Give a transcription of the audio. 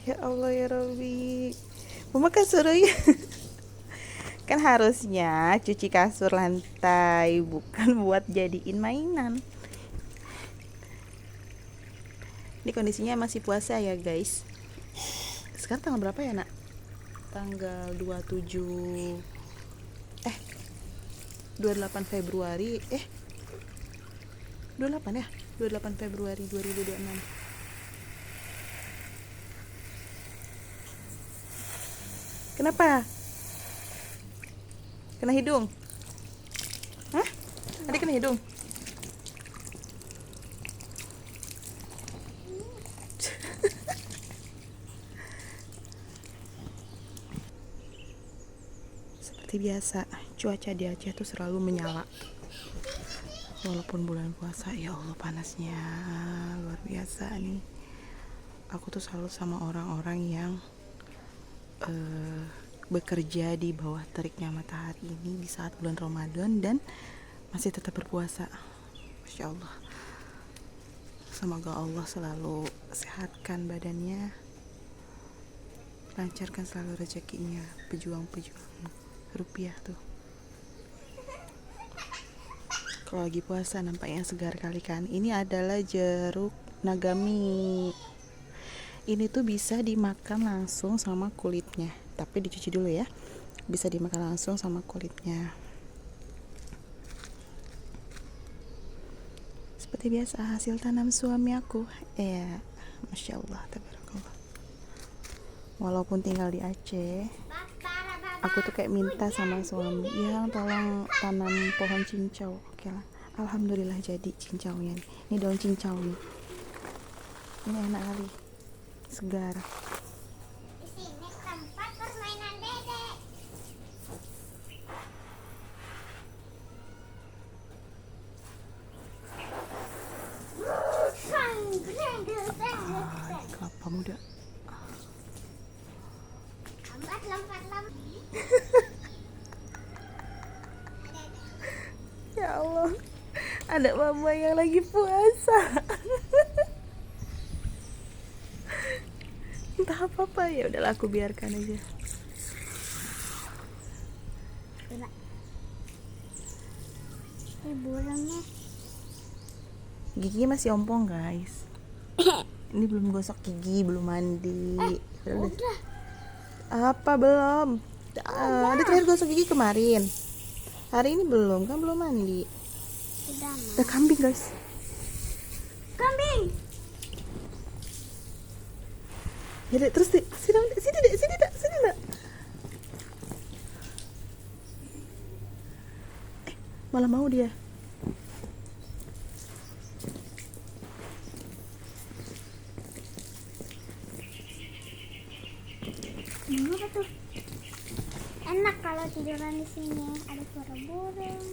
Ya Allah ya Robbi. Mama kan suruh ya. Kan harusnya cuci kasur lantai, bukan buat jadiin mainan. Ini kondisinya masih puasa ya guys. Sekarang tanggal berapa ya nak? Tanggal 27 28 Februari 28 ya? 28 Februari 2026. Kenapa? Kena hidung? Hah? Adik kena hidung? Seperti biasa, cuaca di Aceh tuh selalu menyala. Walaupun bulan puasa, ya Allah panasnya luar biasa nih. Aku tuh selalu sama orang-orang yang bekerja di bawah teriknya matahari ini di saat bulan Ramadan dan masih tetap berpuasa. Masya Allah. Semoga Allah selalu sehatkan badannya, lancarkan selalu rezekinya, pejuang-pejuang rupiah tuh. Kalau lagi puasa nampaknya segar kali kan. Ini adalah jeruk nagami. Ini tuh bisa dimakan langsung sama kulitnya, tapi dicuci dulu ya. Bisa dimakan langsung sama kulitnya. Seperti biasa hasil tanam suami aku. Ya, Masya Allah, tabarakallah. Walaupun tinggal di Aceh, aku tuh kayak minta sama suami, yang tolong tanam pohon cincau. Oke lah, alhamdulillah jadi cincaunya nih. Ini daun cincau nih. Ini enak kali, segar. Di sini tempat permainan dedek. Kelapa muda. Lompat. Ya Allah, ada mama yang lagi puasa. Entah apa ya, udahlah aku biarkan aja. Ini burungnya. Gigi masih ompong guys. Ini belum gosok gigi, belum mandi. Udah. Apa belum? Ada terakhir gosok gigi kemarin. Hari ini belum, kan belum mandi. Udah, Ada kambing guys. kambing. Ya dek, terus dek, sini dek. Malah mau dia. Apa tuh? Enak kalau tiduran di sini. Ada suara burung.